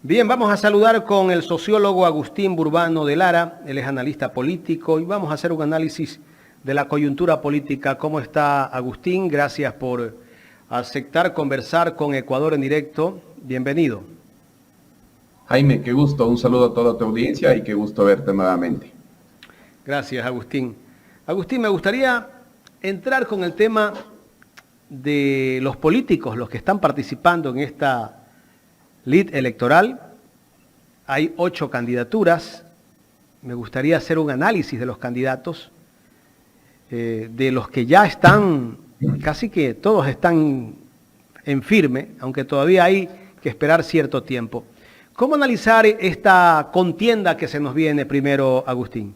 Bien, vamos a saludar con el sociólogo Agustín Burbano de Lara. Él es analista político y vamos a hacer un análisis de la coyuntura política. ¿Cómo está, Agustín? Gracias por aceptar conversar con Ecuador en directo. Bienvenido. Jaime, qué gusto. Un saludo a toda tu audiencia y qué gusto verte nuevamente. Gracias, Agustín. Agustín, me gustaría entrar con el tema de los políticos, los que están participando en esta lid electoral. Hay 8 candidaturas. Me gustaría hacer un análisis de los candidatos, de los que ya están, casi que todos están en firme, aunque todavía hay que esperar cierto tiempo. ¿Cómo analizar esta contienda que se nos viene primero, Agustín?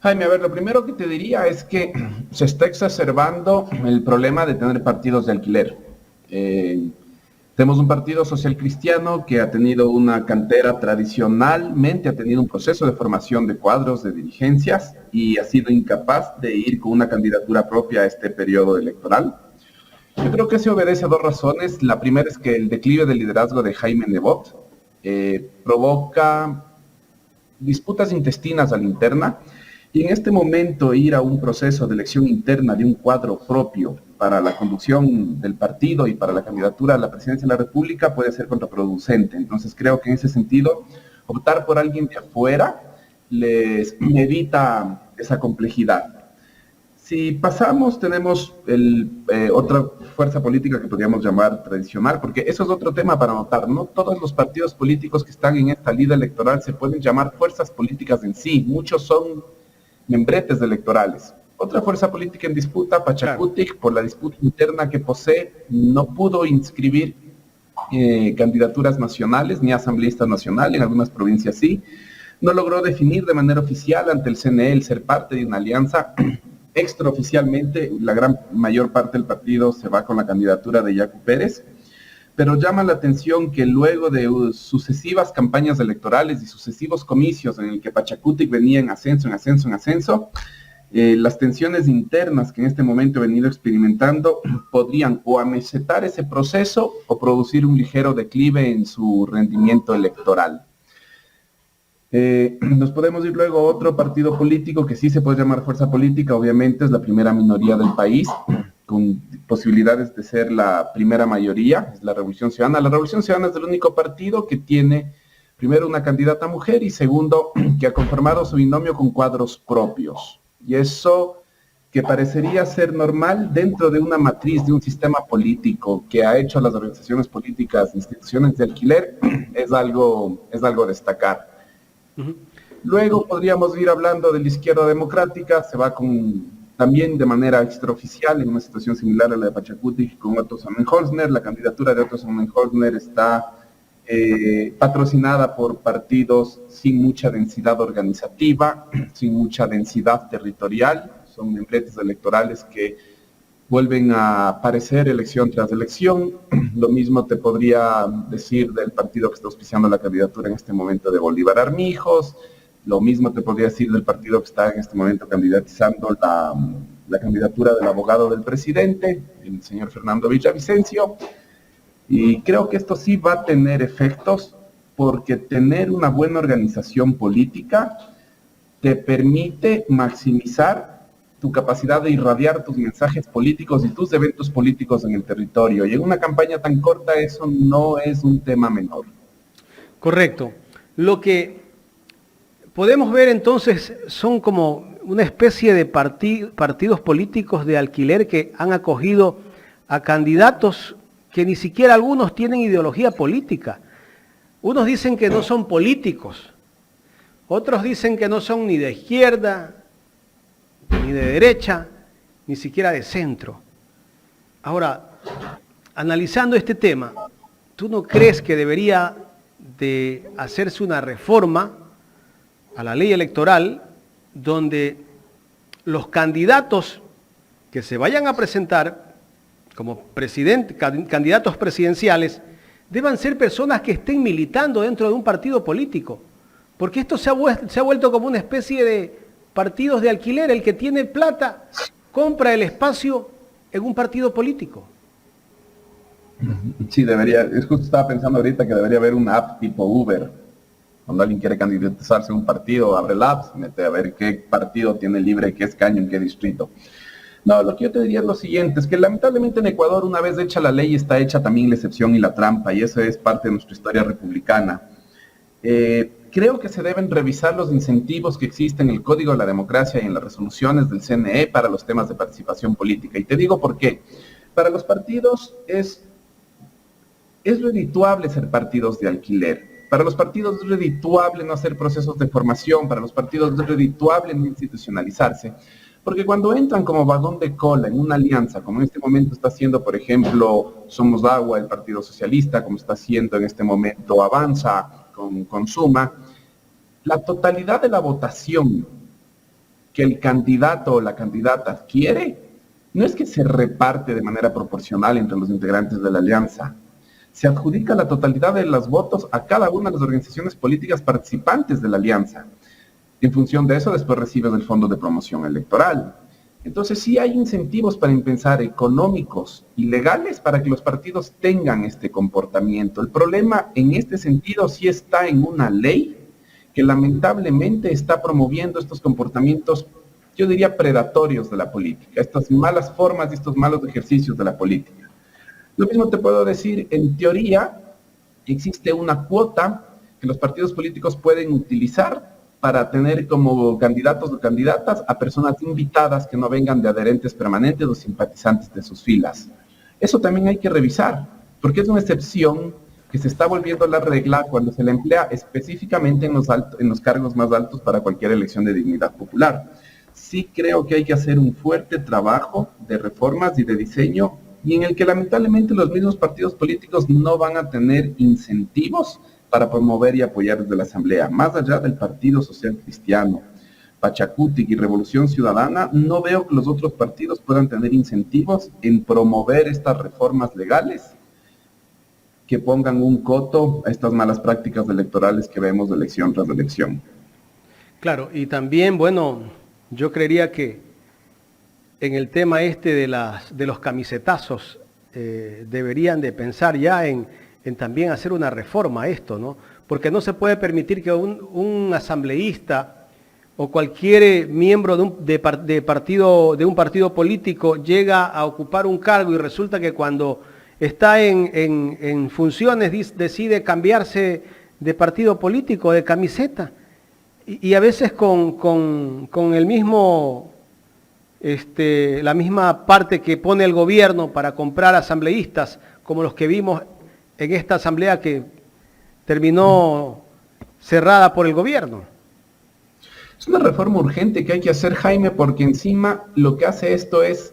Jaime, a ver, lo primero que te diría es que se está exacerbando el problema de tener partidos de alquiler. Tenemos un partido social cristiano que ha tenido una cantera tradicionalmente, ha tenido un proceso de formación de cuadros, de dirigencias, y ha sido incapaz de ir con una candidatura propia a este periodo electoral. Yo creo que se obedece a 2 razones. La primera es que el declive del liderazgo de Jaime Nebot provoca disputas intestinas a la interna, y en este momento ir a un proceso de elección interna de un cuadro propio para la conducción del partido y para la candidatura a la presidencia de la República puede ser contraproducente. Entonces creo que en ese sentido optar por alguien de afuera les evita esa complejidad. Si pasamos, tenemos otra fuerza política que podríamos llamar tradicional, porque eso es otro tema para notar. No todos los partidos políticos que están en esta lida electoral se pueden llamar fuerzas políticas en sí. Muchos son membretes electorales. Otra fuerza política en disputa, Pachakutik, claro, por la disputa interna que posee, no pudo inscribir candidaturas nacionales ni asambleísta nacional, en algunas provincias sí. No logró definir de manera oficial ante el CNE el ser parte de una alianza. Extraoficialmente, la mayor parte del partido se va con la candidatura de Yacu Pérez, pero llama la atención que luego de sucesivas campañas electorales y sucesivos comicios en el que Pachakutik venía en ascenso, las tensiones internas que en este momento he venido experimentando podrían o amesetar ese proceso o producir un ligero declive en su rendimiento electoral. Nos podemos ir luego a otro partido político que sí se puede llamar fuerza política, obviamente es la primera minoría del país, con posibilidades de ser la primera mayoría, es la Revolución Ciudadana. La Revolución Ciudadana es el único partido que tiene, primero, una candidata mujer y segundo, que ha conformado su binomio con cuadros propios. Y eso, que parecería ser normal dentro de una matriz de un sistema político que ha hecho a las organizaciones políticas, instituciones de alquiler, es algo a destacar. Luego podríamos ir hablando de la izquierda democrática, se va con también de manera extraoficial, en una situación similar a la de Pachakutik, con Otto Sonnenholzner. La candidatura de Otto Sonnenholzner está patrocinada por partidos sin mucha densidad organizativa, sin mucha densidad territorial. Son membretes electorales que vuelven a aparecer elección tras elección. Lo mismo te podría decir del partido que está auspiciando la candidatura en este momento de Bolívar Armijos. Lo mismo te podría decir del partido que está en este momento candidatizando la candidatura del abogado del presidente, el señor Fernando Villavicencio. Y creo que esto sí va a tener efectos, porque tener una buena organización política te permite maximizar tu capacidad de irradiar tus mensajes políticos y tus eventos políticos en el territorio. Y en una campaña tan corta eso no es un tema menor. Correcto. Lo que podemos ver entonces son como una especie de partidos políticos de alquiler que han acogido a candidatos que ni siquiera algunos tienen ideología política. Unos dicen que no son políticos, otros dicen que no son ni de izquierda, ni de derecha, ni siquiera de centro. Ahora, analizando este tema, ¿tú no crees que debería de hacerse una reforma a la ley electoral donde los candidatos que se vayan a presentar como candidatos presidenciales deban ser personas que estén militando dentro de un partido político? Porque esto se ha vuelto como una especie de partidos de alquiler. El que tiene plata compra el espacio en un partido político. Sí, debería, es justo estaba pensando ahorita que debería haber una app tipo Uber. Cuando alguien quiere candidatarse a un partido, abre la app, se mete a ver qué partido tiene libre, qué escaño, en qué distrito. No, lo que yo te diría es lo siguiente, es que lamentablemente en Ecuador, una vez hecha la ley, está hecha también la excepción y la trampa, y eso es parte de nuestra historia republicana. Creo que se deben revisar los incentivos que existen en el Código de la Democracia y en las resoluciones del CNE para los temas de participación política. Y te digo por qué. Para los partidos es redituable ser partidos de alquiler. Para los partidos es redituable no hacer procesos de formación, para los partidos es redituable no institucionalizarse, porque cuando entran como vagón de cola en una alianza, como en este momento está haciendo, por ejemplo, Somos Agua, el Partido Socialista, como está haciendo en este momento Avanza con Suma, la totalidad de la votación que el candidato o la candidata adquiere, no es que se reparte de manera proporcional entre los integrantes de la alianza, se adjudica la totalidad de los votos a cada una de las organizaciones políticas participantes de la alianza. En función de eso, después recibes el fondo de promoción electoral. Entonces, sí hay incentivos para pensar económicos y legales para que los partidos tengan este comportamiento. El problema en este sentido sí está en una ley que lamentablemente está promoviendo estos comportamientos, yo diría, predatorios de la política, estas malas formas y estos malos ejercicios de la política. Lo mismo te puedo decir, en teoría existe una cuota que los partidos políticos pueden utilizar para tener como candidatos o candidatas a personas invitadas que no vengan de adherentes permanentes o simpatizantes de sus filas. Eso también hay que revisar, porque es una excepción que se está volviendo la regla cuando se la emplea específicamente en los cargos más altos para cualquier elección de dignidad popular. Sí creo que hay que hacer un fuerte trabajo de reformas y de diseño y en el que lamentablemente los mismos partidos políticos no van a tener incentivos para promover y apoyar desde la Asamblea. Más allá del Partido Social Cristiano, Pachacutic y Revolución Ciudadana, no veo que los otros partidos puedan tener incentivos en promover estas reformas legales que pongan un coto a estas malas prácticas electorales que vemos de elección tras elección. Claro, y también, bueno, yo creería que en el tema este de los camisetazos, deberían de pensar ya en también hacer una reforma a esto, ¿no? Porque no se puede permitir que un asambleísta o cualquier miembro de un partido político llega a ocupar un cargo y resulta que cuando está en funciones decide cambiarse de partido político, de camiseta, y a veces con el mismo... la misma parte que pone el gobierno para comprar asambleístas, como los que vimos en esta asamblea que terminó cerrada por el gobierno. Es una reforma urgente que hay que hacer, Jaime, porque encima lo que hace esto es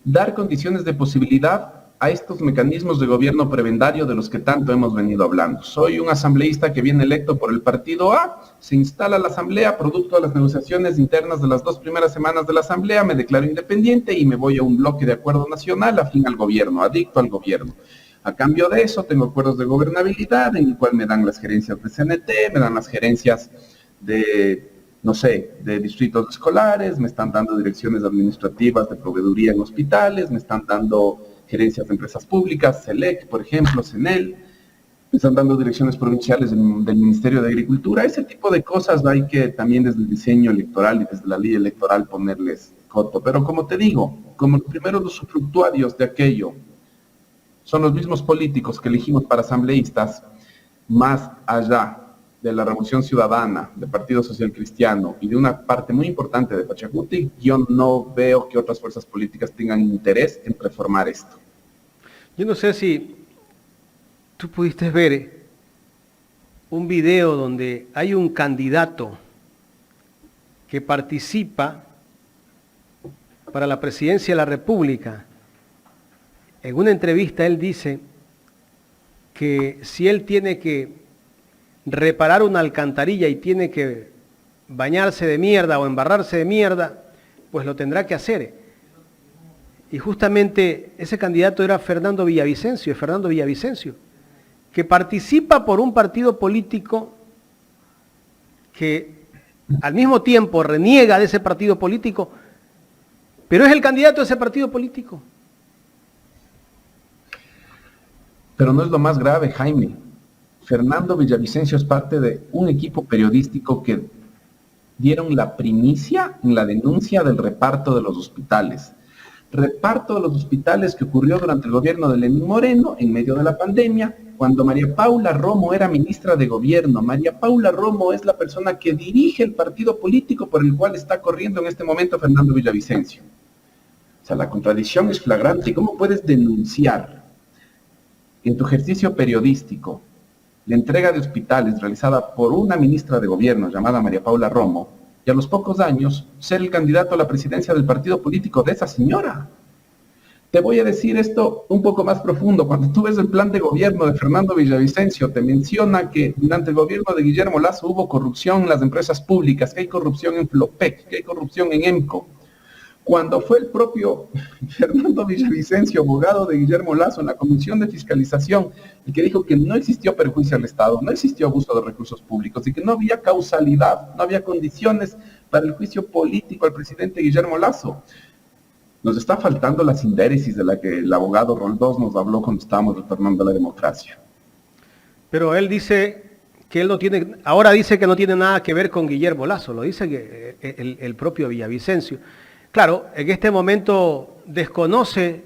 dar condiciones de posibilidad a estos mecanismos de gobierno prebendario de los que tanto hemos venido hablando. Soy un asambleísta que viene electo por el partido A, se instala la asamblea, producto de las negociaciones internas de las 2 primeras semanas de la asamblea, me declaro independiente y me voy a un bloque de acuerdo nacional afín al gobierno, adicto al gobierno. A cambio de eso, tengo acuerdos de gobernabilidad en el cual me dan las gerencias de CNT, me dan las gerencias de, no sé, de distritos escolares, me están dando direcciones administrativas de proveeduría en hospitales, me están dando gerencias de empresas públicas, SELEC, por ejemplo, CENEL, me están dando direcciones provinciales del Ministerio de Agricultura. Ese tipo de cosas hay que también desde el diseño electoral y desde la ley electoral ponerles coto. Pero como te digo, como primero los usufructuarios de aquello son los mismos políticos que elegimos para asambleístas, más allá de la Revolución Ciudadana, del Partido Social Cristiano y de una parte muy importante de Pachacuti, yo no veo que otras fuerzas políticas tengan interés en reformar esto. Yo no sé si tú pudiste ver un video donde hay un candidato que participa para la presidencia de la República. En una entrevista él dice que si él tiene que reparar una alcantarilla y tiene que bañarse de mierda o embarrarse de mierda, pues lo tendrá que hacer. Y justamente ese candidato era Fernando Villavicencio, que participa por un partido político que al mismo tiempo reniega de ese partido político, pero es el candidato de ese partido político. Pero no es lo más grave, Jaime. Fernando Villavicencio es parte de un equipo periodístico que dieron la primicia en la denuncia del reparto de los hospitales. Reparto de los hospitales que ocurrió durante el gobierno de Lenín Moreno, en medio de la pandemia, cuando María Paula Romo era ministra de gobierno. María Paula Romo es la persona que dirige el partido político por el cual está corriendo en este momento Fernando Villavicencio. O sea, la contradicción es flagrante. ¿Cómo puedes denunciar en tu ejercicio periodístico la entrega de hospitales realizada por una ministra de gobierno llamada María Paula Romo, y a los pocos años ser el candidato a la presidencia del partido político de esa señora? Te voy a decir esto un poco más profundo. Cuando tú ves el plan de gobierno de Fernando Villavicencio, te menciona que durante el gobierno de Guillermo Lasso hubo corrupción en las empresas públicas, que hay corrupción en Flopec, que hay corrupción en EMCO. Cuando fue el propio Fernando Villavicencio, abogado de Guillermo Lasso, en la Comisión de Fiscalización, el que dijo que no existió perjuicio al Estado, no existió abuso de recursos públicos y que no había causalidad, no había condiciones para el juicio político al presidente Guillermo Lasso. Nos está faltando la sindéresis de la que el abogado Roldós nos habló cuando estábamos retornando a la democracia. Pero él dice que él no tiene, ahora dice que no tiene nada que ver con Guillermo Lasso, lo dice que el propio Villavicencio. Claro, en este momento desconoce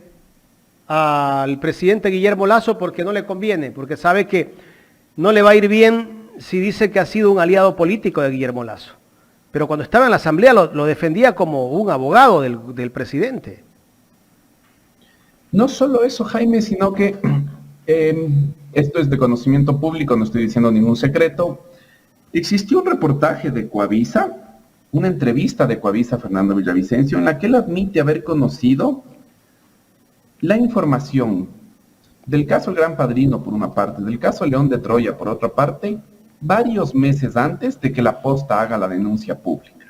al presidente Guillermo Lasso porque no le conviene, porque sabe que no le va a ir bien si dice que ha sido un aliado político de Guillermo Lasso. Pero cuando estaba en la Asamblea lo defendía como un abogado del presidente. No solo eso, Jaime, sino que esto es de conocimiento público, no estoy diciendo ningún secreto. Existió un reportaje de Coavisa, una entrevista de Coavisa a Fernando Villavicencio, en la que él admite haber conocido la información del caso El Gran Padrino, por una parte, del caso León de Troya, por otra parte, varios meses antes de que la Posta haga la denuncia pública.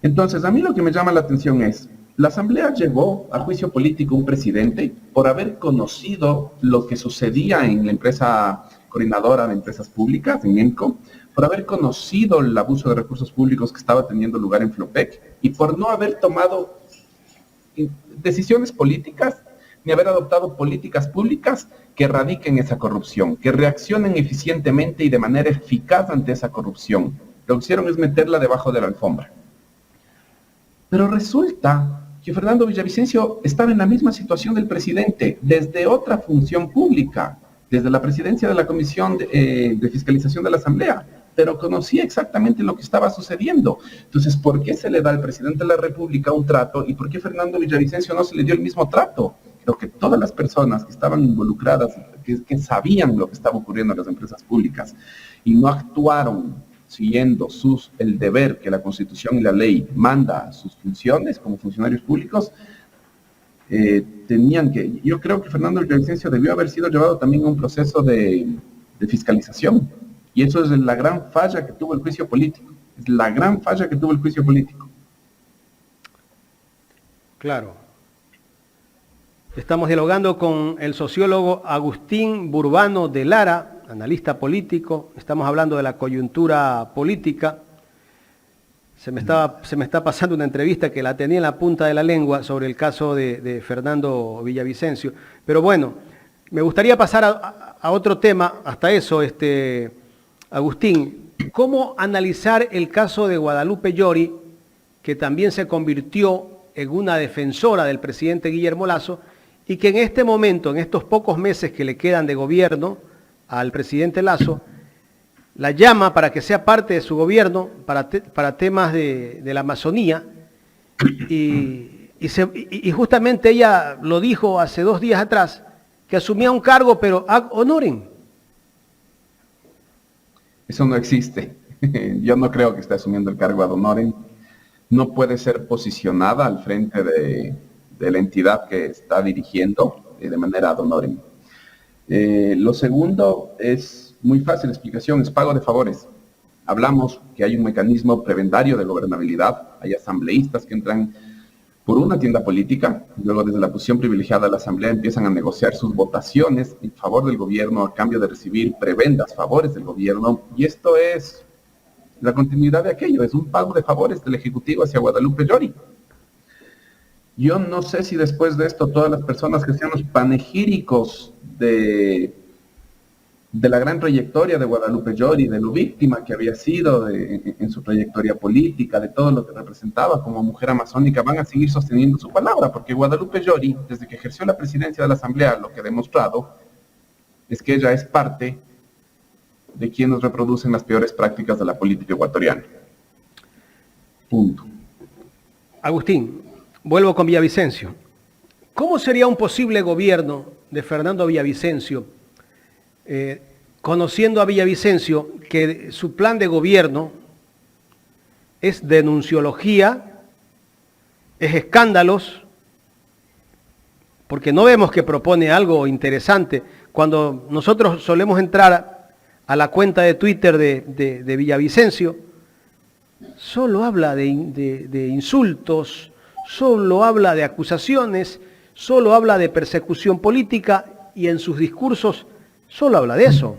Entonces, a mí lo que me llama la atención es, la Asamblea llevó a juicio político un presidente por haber conocido lo que sucedía en la empresa coordinadora de empresas públicas, en EMCO, por haber conocido el abuso de recursos públicos que estaba teniendo lugar en Flopec y por no haber tomado decisiones políticas ni haber adoptado políticas públicas que erradiquen esa corrupción, que reaccionen eficientemente y de manera eficaz ante esa corrupción. Lo que hicieron es meterla debajo de la alfombra. Pero resulta que Fernando Villavicencio estaba en la misma situación del presidente, desde otra función pública, desde la presidencia de la Comisión de Fiscalización de la Asamblea, pero conocía exactamente lo que estaba sucediendo. Entonces, ¿por qué se le da al presidente de la República un trato y por qué Fernando Villavicencio no se le dio el mismo trato? Creo que todas las personas que estaban involucradas, que sabían lo que estaba ocurriendo en las empresas públicas y no actuaron siguiendo el deber que la Constitución y la ley manda a sus funciones como funcionarios públicos, yo creo que Fernando Villavicencio debió haber sido llevado también a un proceso de fiscalización. Y eso es la gran falla que tuvo el juicio político. Es la gran falla que tuvo el juicio político. Claro. Estamos dialogando con el sociólogo Agustín Burbano de Lara, analista político. Estamos hablando de la coyuntura política. Se me está pasando una entrevista que la tenía en la punta de la lengua sobre el caso de Fernando Villavicencio. Pero bueno, me gustaría pasar a otro tema, hasta eso, Agustín. ¿Cómo analizar el caso de Guadalupe Llori, que también se convirtió en una defensora del presidente Guillermo Lasso, y que en este momento, en estos pocos meses que le quedan de gobierno al presidente Lasso, la llama para que sea parte de su gobierno para temas de la Amazonía, y justamente ella lo dijo hace 2 días atrás, que asumía un cargo, pero ad honorem? Eso no existe. Yo no creo que esté asumiendo el cargo ad honorem. No puede ser posicionada al frente de la entidad que está dirigiendo de manera ad honorem. Lo segundo es muy fácil, explicación, es pago de favores. Hablamos que hay un mecanismo prebendario de gobernabilidad, hay asambleístas que entran por una tienda política, luego desde la posición privilegiada de la asamblea empiezan a negociar sus votaciones en favor del gobierno a cambio de recibir prebendas, favores del gobierno, y esto es la continuidad de aquello, es un pago de favores del Ejecutivo hacia Guadalupe Llori. Yo no sé si después de esto todas las personas que hacían los panegíricos de la gran trayectoria de Guadalupe Llori, de lo víctima que había sido en su trayectoria política, de todo lo que representaba como mujer amazónica, van a seguir sosteniendo su palabra, porque Guadalupe Llori, desde que ejerció la presidencia de la Asamblea, lo que ha demostrado es que ella es parte de quienes reproducen las peores prácticas de la política ecuatoriana. Punto. Agustín, vuelvo con Villavicencio. ¿Cómo sería un posible gobierno de Fernando Villavicencio, conociendo a Villavicencio que su plan de gobierno es denunciología, es escándalos, porque no vemos que propone algo interesante? Cuando nosotros solemos entrar a la cuenta de Twitter de Villavicencio, solo habla de insultos, solo habla de acusaciones, solo habla de persecución política y en sus discursos solo habla de eso.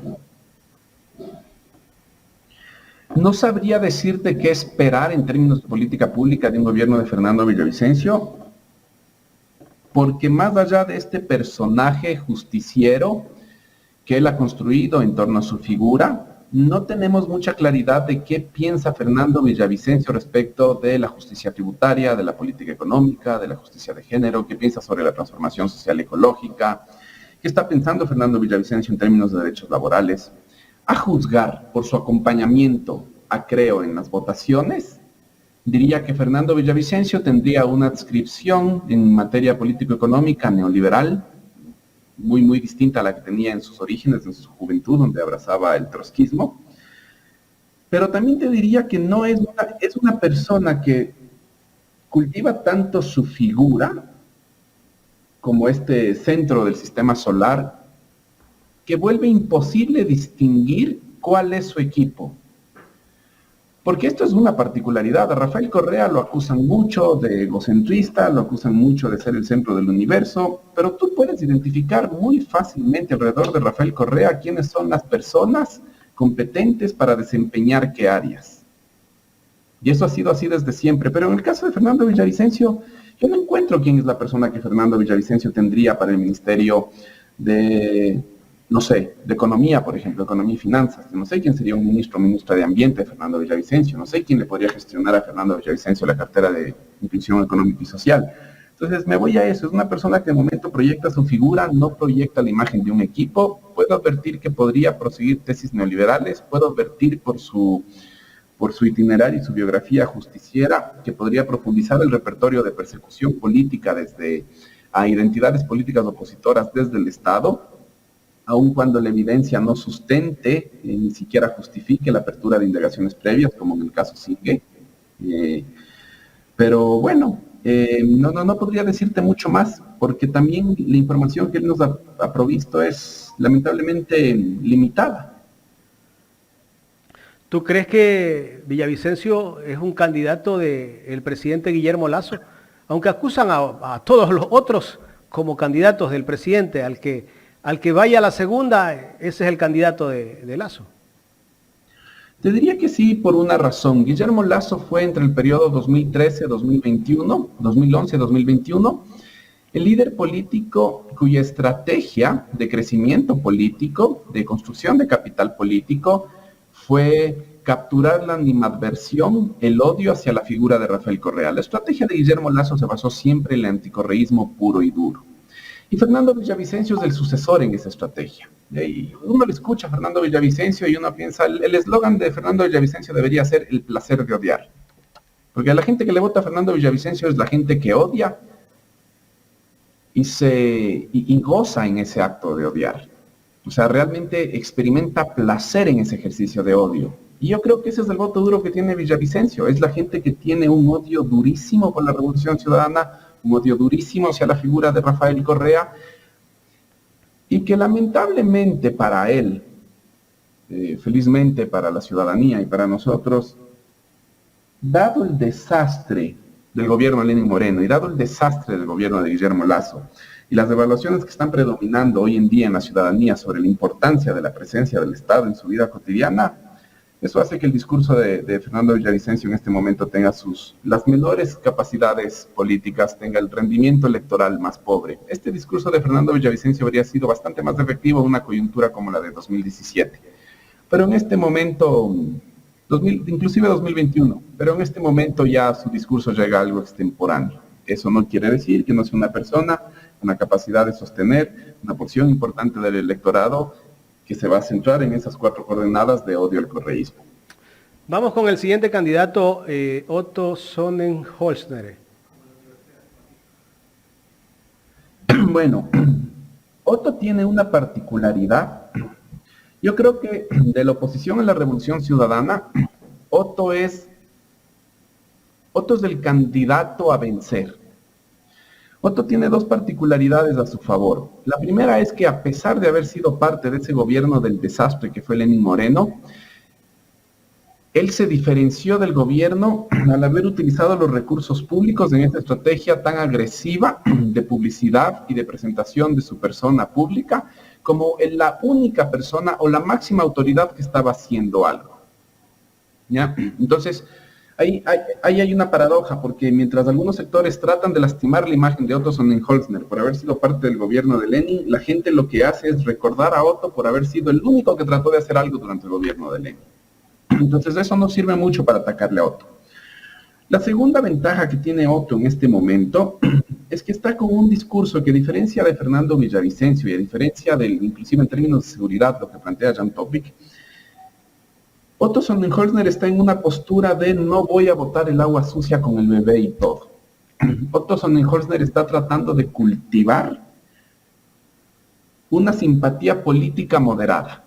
No sabría decirte qué esperar en términos de política pública de un gobierno de Fernando Villavicencio, porque más allá de este personaje justiciero que él ha construido en torno a su figura, no tenemos mucha claridad de qué piensa Fernando Villavicencio respecto de la justicia tributaria, de la política económica, de la justicia de género, qué piensa sobre la transformación social ecológica, qué está pensando Fernando Villavicencio en términos de derechos laborales. A juzgar por su acompañamiento a Creo en las votaciones, diría que Fernando Villavicencio tendría una adscripción en materia político-económica neoliberal, muy distinta a la que tenía en sus orígenes, en su juventud, donde abrazaba el trotskismo. Pero también te diría que no es una persona que cultiva tanto su figura como este centro del sistema solar, que vuelve imposible distinguir cuál es su equipo. Porque esto es una particularidad. A Rafael Correa lo acusan mucho de egocentrista, lo acusan mucho de ser el centro del universo, pero tú puedes identificar muy fácilmente alrededor de Rafael Correa quiénes son las personas competentes para desempeñar qué áreas. Y eso ha sido así desde siempre. Pero en el caso de Fernando Villavicencio, yo no encuentro quién es la persona que Fernando Villavicencio tendría para el Ministerio de, no sé, de Economía, por ejemplo, Economía y Finanzas. No sé quién sería un ministro o ministra de Ambiente de Fernando Villavicencio. No sé quién le podría gestionar a Fernando Villavicencio la cartera de Inclusión Económica y Social. Entonces me voy a eso. Es una persona que de momento proyecta su figura, no proyecta la imagen de un equipo. Puedo advertir que podría proseguir tesis neoliberales. Puedo advertir por su itinerario y su biografía justiciera que podría profundizar el repertorio de persecución política desde a identidades políticas opositoras desde el Estado, aun cuando la evidencia no sustente, ni siquiera justifique la apertura de indagaciones previas, como en el caso Sigue. Pero bueno, no podría decirte mucho más, porque también la información que él nos ha provisto es lamentablemente limitada. ¿Tú crees que Villavicencio es un candidato del presidente Guillermo Lasso? Aunque acusan a todos los otros como candidatos del presidente, al que vaya a la segunda, ese es el candidato de Lasso. Te diría que sí, por una razón. Guillermo Lasso fue entre el periodo 2013-2021, 2011-2021, el líder político cuya estrategia de crecimiento político, de construcción de capital político, fue capturar la animadversión, el odio hacia la figura de Rafael Correa. La estrategia de Guillermo Lasso se basó siempre en el anticorreísmo puro y duro. Y Fernando Villavicencio es el sucesor en esa estrategia. Y uno le escucha a Fernando Villavicencio y uno piensa, el eslogan de Fernando Villavicencio debería ser el placer de odiar. Porque la gente que le vota a Fernando Villavicencio es la gente que odia y goza en ese acto de odiar. O sea, realmente experimenta placer en ese ejercicio de odio. Y yo creo que ese es el voto duro que tiene Villavicencio. Es la gente que tiene un odio durísimo por la Revolución Ciudadana, un odio durísimo hacia la figura de Rafael Correa, y que lamentablemente para él, felizmente para la ciudadanía y para nosotros, dado el desastre del gobierno de Lenín Moreno y dado el desastre del gobierno de Guillermo Lasso, y las evaluaciones que están predominando hoy en día en la ciudadanía sobre la importancia de la presencia del Estado en su vida cotidiana, Eso hace que el discurso de Fernando Villavicencio en este momento tenga las menores capacidades políticas, tenga el rendimiento electoral más pobre. Este discurso de Fernando Villavicencio habría sido bastante más efectivo en una coyuntura como la de 2017. Pero en este momento, inclusive 2021, pero en este momento ya su discurso llega a algo extemporáneo. Eso no quiere decir que no sea una persona con la capacidad de sostener una porción importante del electorado que se va a centrar en esas 4 coordenadas de odio al correísmo. Vamos con el siguiente candidato, Otto Sonnenholzner. Bueno, Otto tiene una particularidad. Yo creo que de la oposición a la Revolución Ciudadana, Otto es el candidato a vencer. Otto tiene 2 particularidades a su favor. La primera es que a pesar de haber sido parte de ese gobierno del desastre que fue Lenín Moreno, él se diferenció del gobierno al haber utilizado los recursos públicos en esta estrategia tan agresiva de publicidad y de presentación de su persona pública como la única persona o la máxima autoridad que estaba haciendo algo. ¿Ya? Entonces, ahí hay una paradoja, porque mientras algunos sectores tratan de lastimar la imagen de Otto Sonnenholzner por haber sido parte del gobierno de Lenin, la gente lo que hace es recordar a Otto por haber sido el único que trató de hacer algo durante el gobierno de Lenin. Entonces eso no sirve mucho para atacarle a Otto. La segunda ventaja que tiene Otto en este momento es que está con un discurso que, a diferencia de Fernando Villavicencio y a diferencia inclusive en términos de seguridad, lo que plantea Jan Topic, Otto Sonnenholzner está en una postura de no voy a botar el agua sucia con el bebé y todo. Otto Sonnenholzner está tratando de cultivar una simpatía política moderada.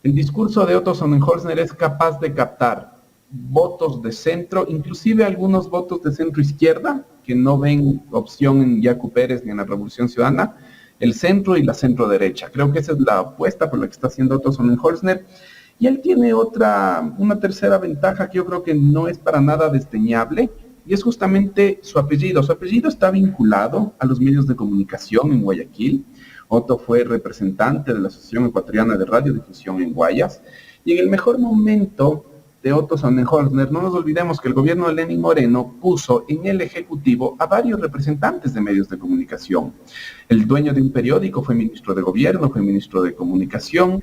El discurso de Otto Sonnenholzner es capaz de captar votos de centro, inclusive algunos votos de centro izquierda, que no ven opción en Yacu Pérez ni en la Revolución Ciudadana, el centro y la centro derecha. Creo que esa es la apuesta por la que está haciendo Otto Sonnenholzner. Y él tiene una tercera ventaja que yo creo que no es para nada desdeñable, y es justamente su apellido. Su apellido está vinculado a los medios de comunicación en Guayaquil. Otto fue representante de la Asociación Ecuatoriana de Radiodifusión en Guayas, y en el mejor momento de Otto Sonnenholzner, no nos olvidemos que el gobierno de Lenín Moreno puso en el Ejecutivo a varios representantes de medios de comunicación. El dueño de un periódico fue ministro de Gobierno, fue ministro de Comunicación,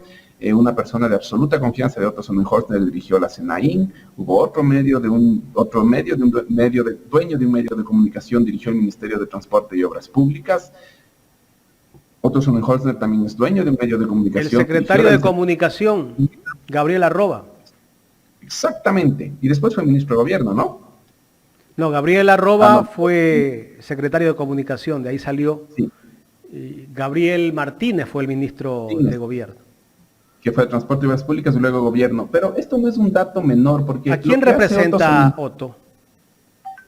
una persona de absoluta confianza de Otto Sonnenholzner dirigió la Senaín, hubo dueño de un medio de comunicación, dirigió el Ministerio de Transporte y Obras Públicas. Otto Sonnenholzner también es dueño de un medio de comunicación. El secretario de Comunicación, Gabriel Arroba. Exactamente, y después fue ministro de Gobierno, ¿no? No, Gabriel Arroba fue secretario de Comunicación, de ahí salió. Sí. Gabriel Martínez fue el ministro de Gobierno. Que fue de Transporte y Obras Públicas y luego Gobierno. Pero esto no es un dato menor, porque... ¿A quién representa Otto?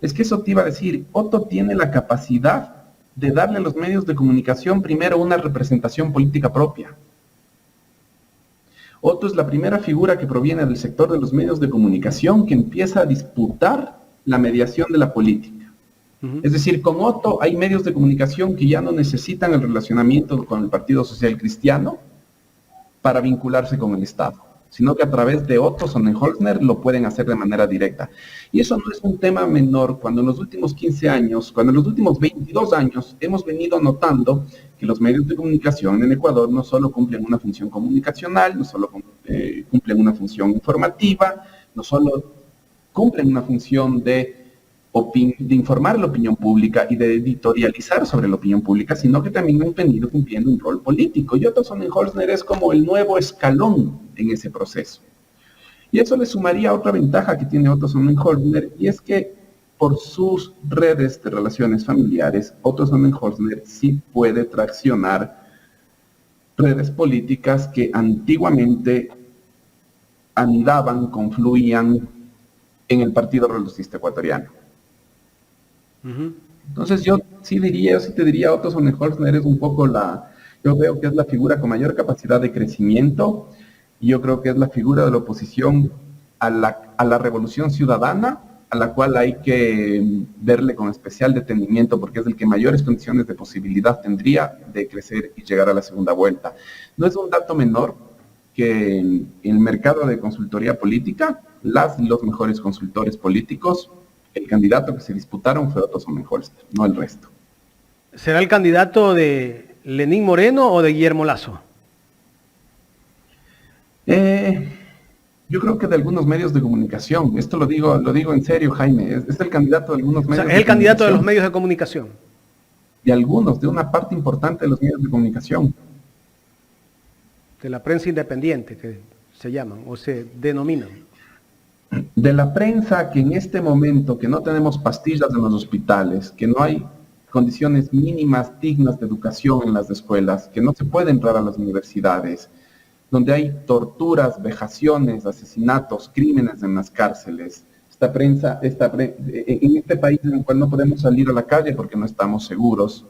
Es que eso te iba a decir. Otto tiene la capacidad de darle a los medios de comunicación primero una representación política propia. Otto es la primera figura que proviene del sector de los medios de comunicación que empieza a disputar la mediación de la política. Es decir, con Otto hay medios de comunicación que ya no necesitan el relacionamiento con el Partido Social Cristiano para vincularse con el Estado, sino que a través de Otto Sonnenholzner lo pueden hacer de manera directa. Y eso no es un tema menor cuando en los últimos 15 años, cuando en los últimos 22 años hemos venido notando que los medios de comunicación en Ecuador no solo cumplen una función comunicacional, no solo cumplen una función informativa, no solo cumplen una función de informar la opinión pública y de editorializar sobre la opinión pública, sino que también han venido cumpliendo un rol político. Y Otto Sonnenholzner es como el nuevo escalón en ese proceso. Y eso le sumaría otra ventaja que tiene Otto Sonnenholzner, y es que por sus redes de relaciones familiares, Otto Sonnenholzner sí puede traccionar redes políticas que antiguamente anidaban, confluían en el Partido Revolucionista Ecuatoriano. Entonces yo sí te diría, Otto Sonnenholzner es un poco yo veo que es la figura con mayor capacidad de crecimiento, y yo creo que es la figura de la oposición a la Revolución Ciudadana, a la cual hay que verle con especial detenimiento, porque es el que mayores condiciones de posibilidad tendría de crecer y llegar a la segunda vuelta. No es un dato menor que en el mercado de consultoría política, las y los mejores consultores políticos, el candidato que se disputaron fue Otto Sonnenholster, no el resto. ¿Será el candidato de Lenín Moreno o de Guillermo Lasso? Yo creo que de algunos medios de comunicación. Esto lo digo en serio, Jaime. Es el candidato de algunos medios de comunicación. Es el candidato de los medios de comunicación. De una parte importante de los medios de comunicación. De la prensa independiente, que se llaman o se denominan. De la prensa que en este momento, que no tenemos pastillas en los hospitales, que no hay condiciones mínimas dignas de educación en las escuelas, que no se puede entrar a las universidades, donde hay torturas, vejaciones, asesinatos, crímenes en las cárceles. Esta prensa, en este país en el cual no podemos salir a la calle porque no estamos seguros.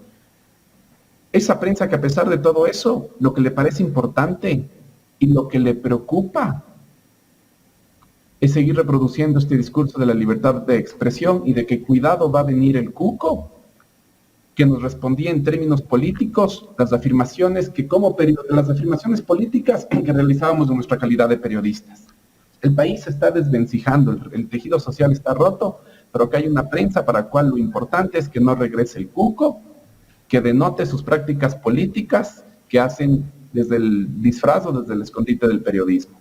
Esa prensa que a pesar de todo eso, lo que le parece importante y lo que le preocupa es seguir reproduciendo este discurso de la libertad de expresión y de que cuidado va a venir el cuco, que nos respondía en términos políticos las afirmaciones políticas que realizábamos en nuestra calidad de periodistas. El país se está desvencijando, el tejido social está roto, pero que hay una prensa para la cual lo importante es que no regrese el cuco, que denote sus prácticas políticas que hacen desde el disfraz o desde el escondite del periodismo.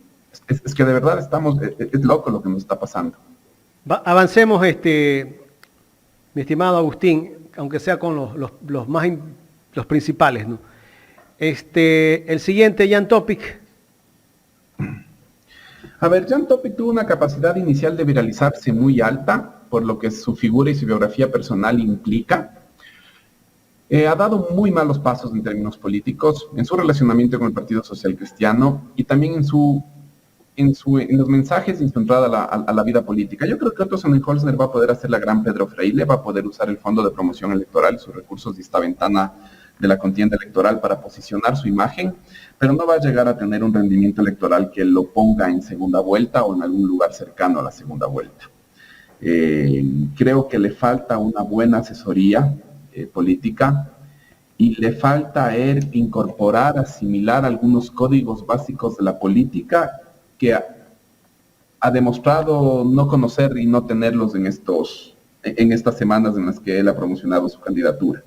Es que de verdad es loco lo que nos está pasando. Avancemos, mi estimado Agustín, aunque sea con los principales, ¿no? El siguiente, Jan Topic. A ver, Jan Topic tuvo una capacidad inicial de viralizarse muy alta, por lo que su figura y su biografía personal implica. Ha dado muy malos pasos en términos políticos, en su relacionamiento con el Partido Social Cristiano y también en los mensajes y en su entrada a la vida política. Yo creo que Otto Sonnenholster va a poder hacer la gran Pedro Freile, va a poder usar el Fondo de Promoción Electoral, sus recursos de esta ventana de la contienda electoral para posicionar su imagen, pero no va a llegar a tener un rendimiento electoral que lo ponga en segunda vuelta o en algún lugar cercano a la segunda vuelta. Creo que le falta una buena asesoría política y le falta a él incorporar, asimilar algunos códigos básicos de la política que ha demostrado no conocer y no tenerlos en estas semanas en las que él ha promocionado su candidatura.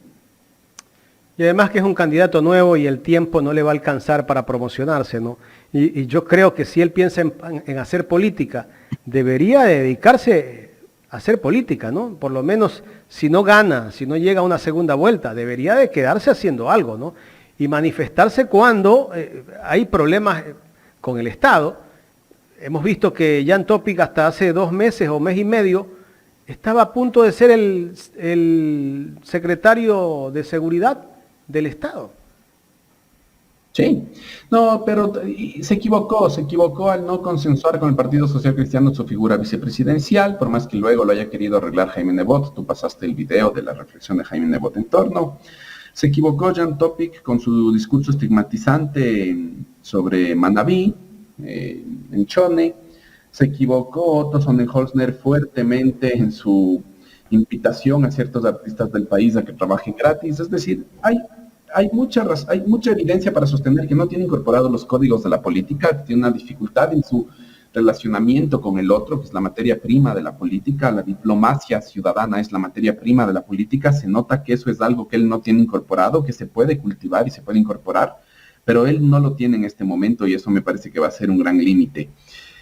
Y además que es un candidato nuevo y el tiempo no le va a alcanzar para promocionarse, ¿no? Y yo creo que si él piensa en hacer política, debería dedicarse a hacer política, ¿no? Por lo menos si no gana, si no llega a una segunda vuelta, debería de quedarse haciendo algo, ¿no? Y manifestarse cuando hay problemas con el Estado. Hemos visto que Jan Topic hasta hace 2 meses o mes y medio estaba a punto de ser el secretario de Seguridad del Estado. Sí, no, pero se equivocó al no consensuar con el Partido Social Cristiano su figura vicepresidencial, por más que luego lo haya querido arreglar Jaime Nebot. Tú pasaste el video de la reflexión de Jaime Nebot en torno. Se equivocó Jan Topic con su discurso estigmatizante sobre Manabí, en Chone. Se equivocó Otto Sonnenholster fuertemente en su invitación a ciertos artistas del país a que trabajen gratis. Es decir, hay mucha evidencia para sostener que no tiene incorporados los códigos de la política, tiene una dificultad en su relacionamiento con el otro, que es la materia prima de la política. La diplomacia ciudadana es la materia prima de la política. Se nota que eso es algo que él no tiene incorporado, que se puede cultivar y se puede incorporar, pero él no lo tiene en este momento y eso me parece que va a ser un gran límite.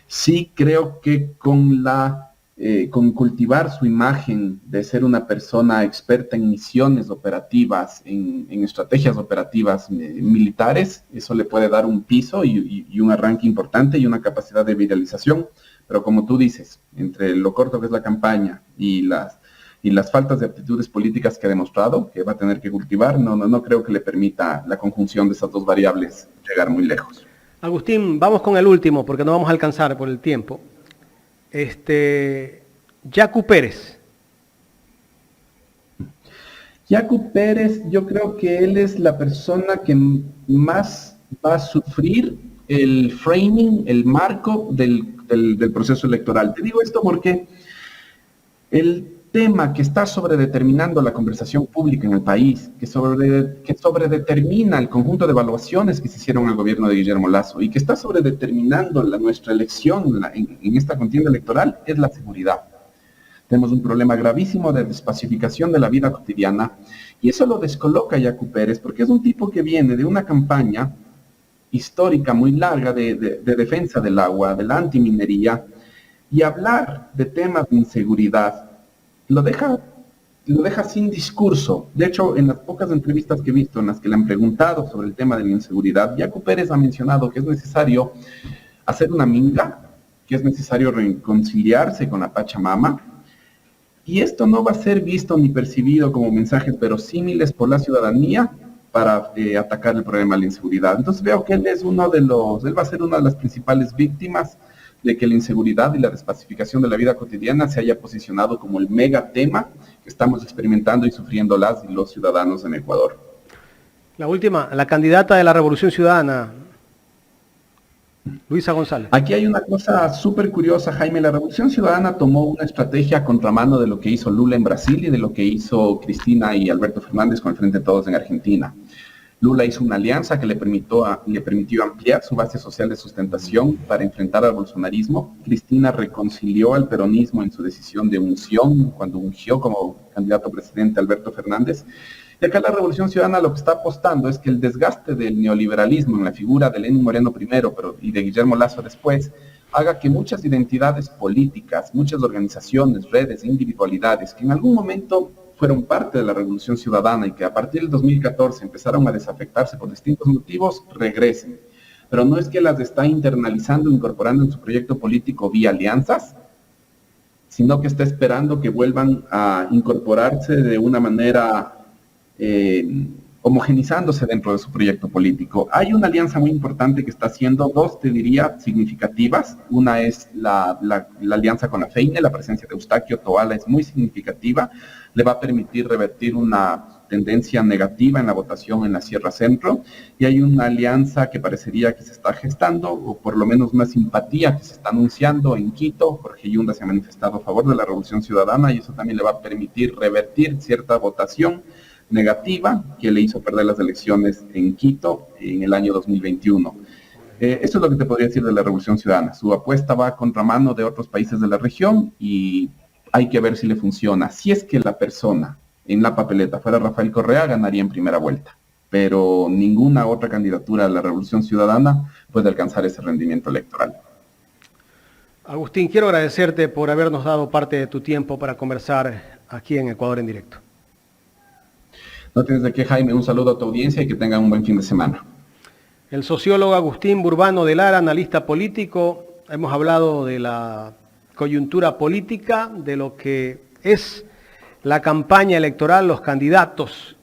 Sí creo que con cultivar su imagen de ser una persona experta en misiones operativas, en estrategias operativas militares, eso le puede dar un piso y un arranque importante y una capacidad de viralización, pero como tú dices, entre lo corto que es la campaña y las faltas de aptitudes políticas que ha demostrado que va a tener que cultivar, no creo que le permita la conjunción de esas dos variables llegar muy lejos. Agustín, vamos con el último porque no vamos a alcanzar por el tiempo. Yacu Pérez. Yacu Pérez, yo creo que él es la persona que más va a sufrir el framing, el marco del proceso electoral. Te digo esto porque él tema que está sobredeterminando la conversación pública en el país, que sobredetermina el conjunto de evaluaciones que se hicieron al gobierno de Guillermo Lasso y que está sobredeterminando nuestra elección en esta contienda electoral, es la seguridad. Tenemos un problema gravísimo de despacificación de la vida cotidiana y eso lo descoloca a Yacu Pérez porque es un tipo que viene de una campaña histórica muy larga de defensa del agua, de la antiminería, y hablar de temas de inseguridad lo deja sin discurso. De hecho, en las pocas entrevistas que he visto en las que le han preguntado sobre el tema de la inseguridad, Yacu Pérez ha mencionado que es necesario hacer una minga, que es necesario reconciliarse con la Pachamama, y esto no va a ser visto ni percibido como mensajes verosímiles por la ciudadanía para atacar el problema de la inseguridad. Entonces veo que él va a ser una de las principales víctimas de que la inseguridad y la despacificación de la vida cotidiana se haya posicionado como el mega tema que estamos experimentando y sufriendo las y los ciudadanos en Ecuador. La última, la candidata de la Revolución Ciudadana, Luisa González. Aquí hay una cosa súper curiosa, Jaime. La Revolución Ciudadana tomó una estrategia a contramano de lo que hizo Lula en Brasil y de lo que hizo Cristina y Alberto Fernández con el Frente de Todos en Argentina. Lula hizo una alianza que le permitió ampliar su base social de sustentación para enfrentar al bolsonarismo. Cristina reconcilió al peronismo en su decisión de unción cuando ungió como candidato a presidente a Alberto Fernández. Y acá la Revolución Ciudadana lo que está apostando es que el desgaste del neoliberalismo en la figura de Lenín Moreno primero y de Guillermo Lasso después haga que muchas identidades políticas, muchas organizaciones, redes, individualidades que en algún momento fueron parte de la Revolución Ciudadana y que a partir del 2014 empezaron a desafectarse por distintos motivos, regresen. Pero no es que las está internalizando, incorporando en su proyecto político vía alianzas, sino que está esperando que vuelvan a incorporarse de una manera homogenizándose dentro de su proyecto político. Hay una alianza muy importante que está haciendo, dos, te diría, significativas. Una es la alianza con la FEINE, la presencia de Eustaquio Toala es muy significativa, le va a permitir revertir una tendencia negativa en la votación en la Sierra Centro, y hay una alianza que parecería que se está gestando, o por lo menos una simpatía que se está anunciando en Quito. Jorge Yunda se ha manifestado a favor de la Revolución Ciudadana y eso también le va a permitir revertir cierta votación negativa que le hizo perder las elecciones en Quito en el año 2021. Eso es lo que te podría decir de la Revolución Ciudadana. Su apuesta va a contramano de otros países de la región y hay que ver si le funciona. Si es que la persona en la papeleta fuera Rafael Correa, ganaría en primera vuelta, pero ninguna otra candidatura a la Revolución Ciudadana puede alcanzar ese rendimiento electoral. Agustín, quiero agradecerte por habernos dado parte de tu tiempo para conversar aquí en Ecuador en Directo. No tienes de qué, Jaime. Un saludo a tu audiencia y que tengan un buen fin de semana. El sociólogo Agustín Burbano de Lara, analista político. Hemos hablado de la coyuntura política, de lo que es la campaña electoral, los candidatos